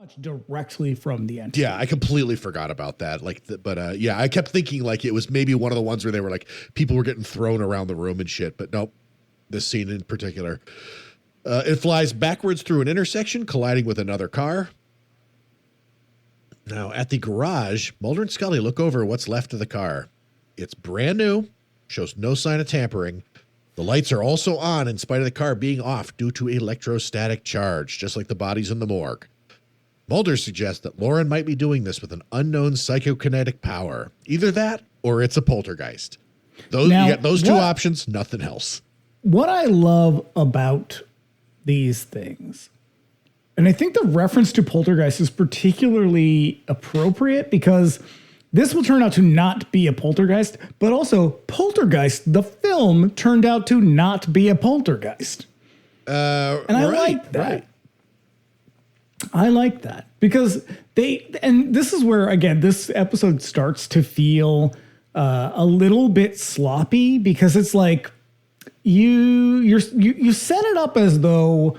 much directly from the entity. Yeah, I completely forgot about that. Yeah, I kept thinking like it was maybe one of the ones where they were like people were getting thrown around the room and shit. But nope, this scene in particular. It flies backwards through an intersection, colliding with another car. Now, at the garage, Mulder and Scully look over what's left of the car. It's brand new, shows no sign of tampering. The lights are also on in spite of the car being off due to electrostatic charge, just like the bodies in the morgue. Mulder suggests that Lauren might be doing this with an unknown psychokinetic power. Either that or it's a poltergeist. You got those two options, nothing else. What I love about these things, and I think the reference to poltergeist is particularly appropriate because this will turn out to not be a poltergeist, but also Poltergeist, the film, turned out to not be a poltergeist. And I like that. Right. I like that because and this is where, again, this episode starts to feel a little bit sloppy because it's like you set it up as though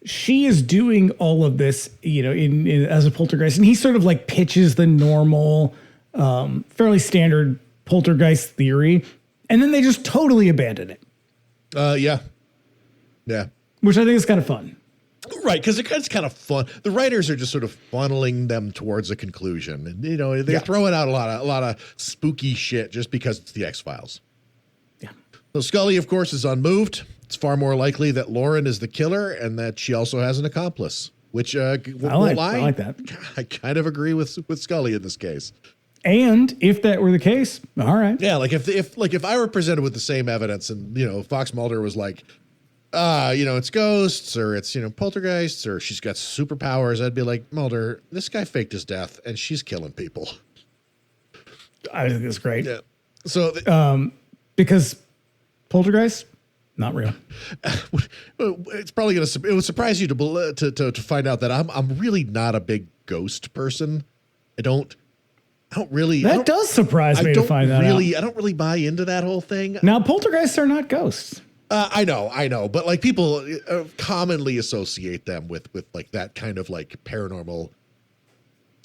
she is doing all of this, in as a poltergeist, and he sort of like pitches the normal, fairly standard poltergeist theory, and then they just totally abandon it. Yeah, which I think is kind of fun. Right, because it's kind of fun. The writers are just sort of funneling them towards a conclusion, and they're throwing out a lot of spooky shit just because it's the X-Files. Yeah. So Scully, of course, is unmoved. It's far more likely that Lauren is the killer and that she also has an accomplice. Which I like that. I kind of agree with Scully in this case. And if that were the case, all right. Yeah, like if I were presented with the same evidence and Fox Mulder was like, it's ghosts or it's poltergeists or she's got superpowers, I'd be like, Mulder, this guy faked his death and she's killing people. I think it's great. Yeah. So because poltergeist, not real. It's probably it would surprise you to find out that I'm really not a big ghost person. I don't really. That does surprise me to find that out. I don't really buy into that whole thing. Now, poltergeists are not ghosts. I know, but like people commonly associate them with like that kind of like paranormal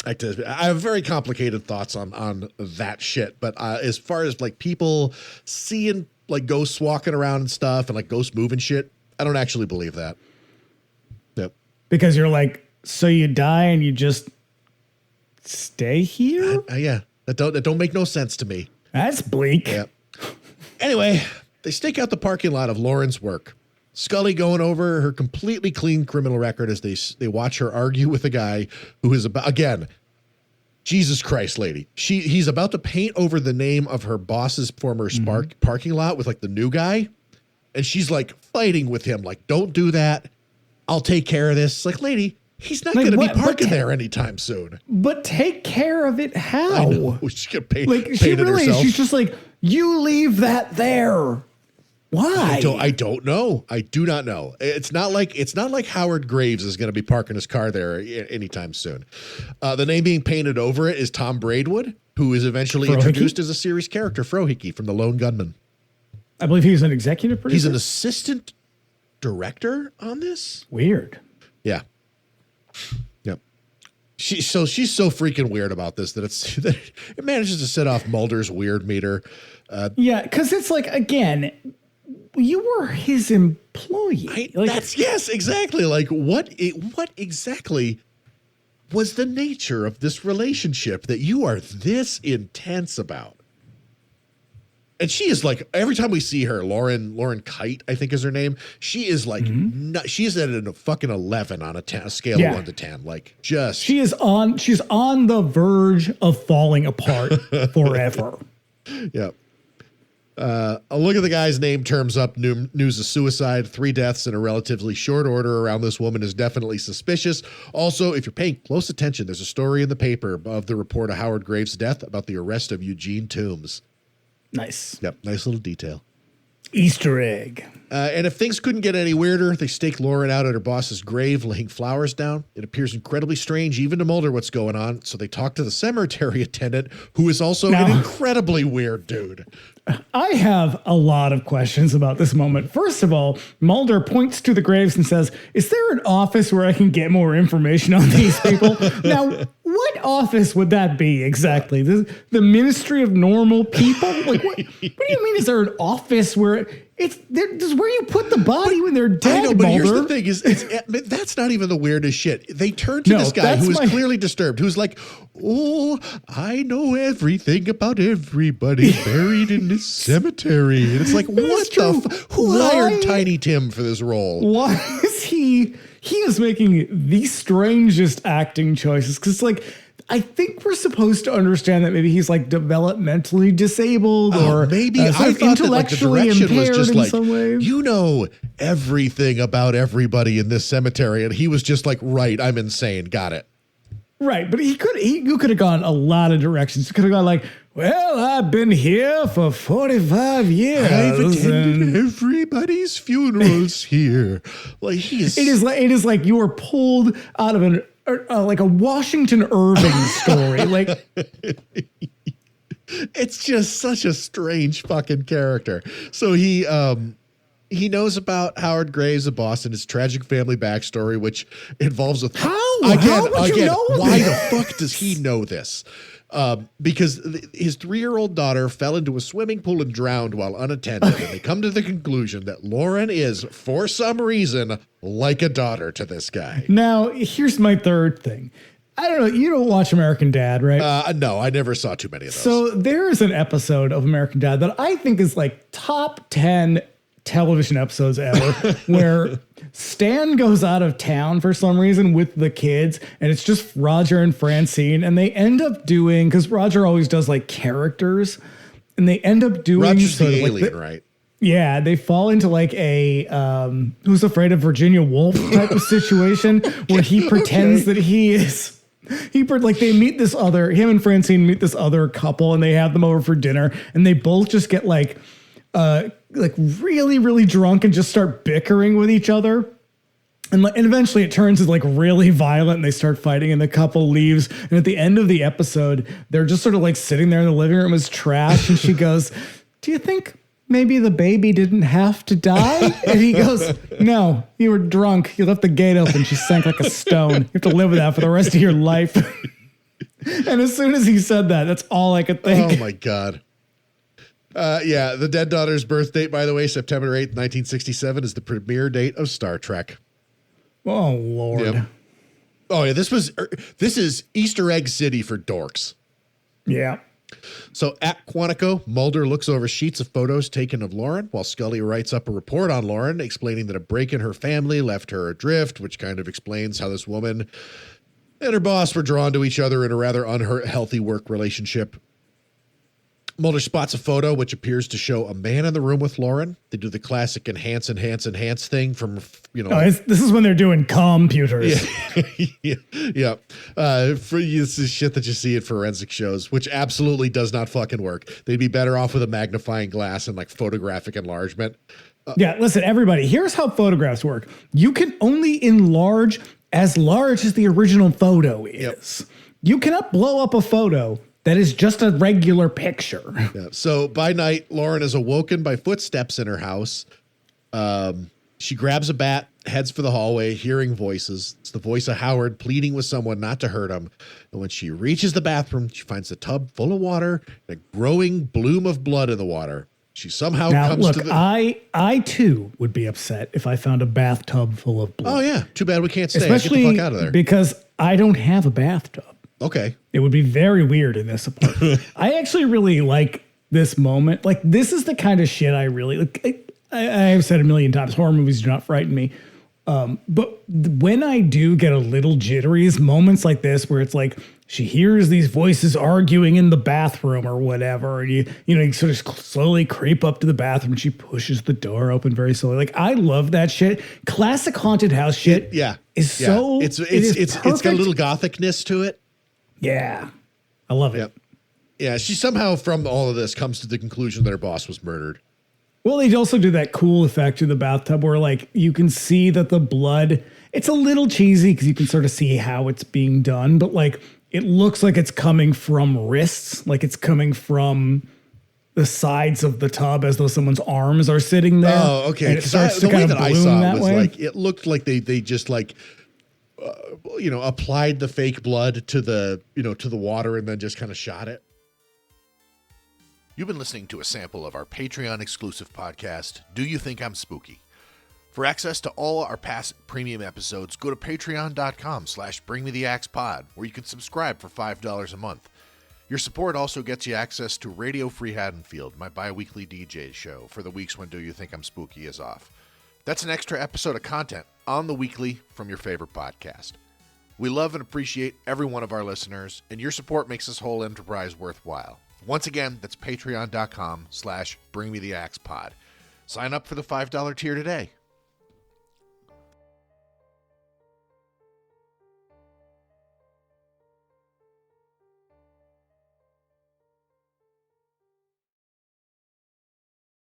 activity. I have very complicated thoughts on that shit, but as far as like people seeing like ghosts walking around and stuff and like ghosts moving shit, I don't actually believe that. Yep. Because you're like, so you die and you just stay here? Yeah. That don't make no sense to me. That's bleak. Yeah. Anyway, they stake out the parking lot of Lauren's work. Scully going over her completely clean criminal record as they watch her argue with a guy who is about, again, Jesus Christ, lady. He's about to paint over the name of her boss's former parking lot with like the new guy. And she's like fighting with him. Like, don't do that. I'll take care of this. Like, lady, he's not going to be parking there anytime soon. But take care of it how? I know. She's going to paint she really herself. She's just like, you leave that there. Why? I don't know. I do not know. It's not like Howard Graves is going to be parking his car there anytime soon. The name being painted over it is Tom Braidwood, who is eventually introduced as a series character, Frohickey from The Lone Gunman. I believe he's an executive producer. He's an assistant director on this. Weird. Yeah. Yep. She's so freaking weird about this that it manages to set off Mulder's weird meter. Yeah, because it's like, again, you were his employee. Yes, exactly. Like what exactly was the nature of this relationship that you are this intense about? And she is like, every time we see her, Lauren Kite, I think is her name. She is like, she's at a fucking 11 on a scale of 1 to 10. Like just. She's on the verge of falling apart forever. Yeah. A look at the guy's name terms up news of suicide. 3 deaths in a relatively short order around this woman is definitely suspicious. Also, if you're paying close attention, there's a story in the paper of the report of Howard Graves' death about the arrest of Eugene Toombs. Nice. Yep. Nice little detail. Easter egg. And if things couldn't get any weirder, they stake Lauren out at her boss's grave, laying flowers down. It appears incredibly strange, even to Mulder, what's going on. So they talk to the cemetery attendant, who is also an incredibly weird dude. I have a lot of questions about this moment. First of all, Mulder points to the graves and says, "Is there an office where I can get more information on these people?" Now, what office would that be exactly? The Ministry of Normal People? Like, what do you mean? Is there an office where this is where you put the body when they're dead? I know, but Mulder? here's the thing: that's not even the weirdest shit. They turn to this guy who is clearly disturbed, who's like, "Oh, I know everything about everybody buried in this cemetery." And it's like, what the? Who hired Tiny Tim for this role? Why is he? He is making the strangest acting choices, because like, I think we're supposed to understand that maybe he's like developmentally disabled, or maybe I thought intellectually that, like, the direction was impaired just in like, some ways. you know everything about everybody in this cemetery, and he was just like, right, I'm insane, got it. Right, but you could have gone a lot of directions. You could have gone like, well, I've been here for 45 years. I've attended everybody's funerals here. Like it is like you were pulled out of like a Washington Irving story. Like, it's just such a strange fucking character. So he knows about Howard Graves, the boss, and his tragic family backstory, which involves a how would you know why this? the fuck does he know this? Because his 3-year-old daughter fell into a swimming pool and drowned while unattended. And they come to the conclusion that Lauren is, for some reason, like a daughter to this guy. Now, here's my third thing. I don't know. You don't watch American Dad, right? No, I never saw too many of those. So there is an episode of American Dad that I think is like top 10 television episodes ever, where Stan goes out of town for some reason with the kids, and it's just Roger and Francine, and they end up doing, because Roger always does like characters, and they end up doing Roger's sort the of alien, like right? Yeah, they fall into like a Who's Afraid of Virginia Woolf type of situation where he pretends that he is. Like they meet this other, him and Francine meet this other couple, and they have them over for dinner, and they both just get like really, really drunk and just start bickering with each other. And eventually it turns into like really violent, and they start fighting, and the couple leaves. And at the end of the episode, they're just sort of like sitting there in the living room as trash. And she goes, "Do you think maybe the baby didn't have to die?" And he goes, "No, you were drunk. You left the gate open. She sank like a stone. You have to live with that for the rest of your life." And as soon as he said that, that's all I could think. Oh my God. Yeah, the dead daughter's birth date, by the way, September 8th, 1967, is the premiere date of Star Trek. Oh, Lord. Yep. Oh, yeah, this is Easter Egg City for dorks. Yeah. So at Quantico, Mulder looks over sheets of photos taken of Lauren, while Scully writes up a report on Lauren, explaining that a break in her family left her adrift, which kind of explains how this woman and her boss were drawn to each other in a rather unhealthy work relationship. Mulder spots a photo which appears to show a man in the room with Lauren. They do the classic enhance thing from, this is when they're doing computers. Yeah. This is shit that you see at forensic shows, which absolutely does not fucking work. They'd be better off with a magnifying glass and like photographic enlargement. Yeah, listen, everybody, here's how photographs work. You can only enlarge as large as the original photo is. Yep. You cannot blow up a photo that is just a regular picture. Yeah. So by night, Lauren is awoken by footsteps in her house. She grabs a bat, heads for the hallway, hearing voices. It's the voice of Howard pleading with someone not to hurt him. And when she reaches the bathroom, she finds a tub full of water and a growing bloom of blood in the water. She somehow comes to the... I too would be upset if I found a bathtub full of blood. Oh, yeah. Too bad we can't stay. Especially get the fuck out of there. Because I don't have a bathtub. Okay. It would be very weird in this apartment. I actually really like this moment. Like, this is the kind of shit I really like. I have said a million times, horror movies do not frighten me. But when I do get a little jittery is moments like this where it's like she hears these voices arguing in the bathroom or whatever, and you sort of slowly creep up to the bathroom and she pushes the door open very slowly. Like, I love that shit. Classic haunted house shit. It's got a little gothicness to it. Yeah. I love it. Yep. Yeah, she somehow from all of this comes to the conclusion that her boss was murdered. Well, they also do that cool effect in the bathtub where like you can see that the blood, it's a little cheesy because you can sort of see how it's being done, but like it looks like it's coming from wrists, like it's coming from the sides of the tub as though someone's arms are sitting there. Oh, okay. And it starts to The kind way of that I bloom saw that it was way. like, it looked like they just like, applied the fake blood to the water and then just kind of shot it. You've been listening to a sample of our Patreon exclusive podcast, Do You Think I'm Spooky? For access to all our past premium episodes, go to patreon.com/bringmetheaxepod, where you can subscribe for $5 a month. Your support also gets you access to Radio Free Haddonfield, my bi-weekly DJ show for the weeks when Do You Think I'm Spooky is off. That's an extra episode of content on the weekly from your favorite podcast. We love and appreciate every one of our listeners, and your support makes this whole enterprise worthwhile. Once again, that's patreon.com/bringmetheaxepod. Sign up for the $5 tier today.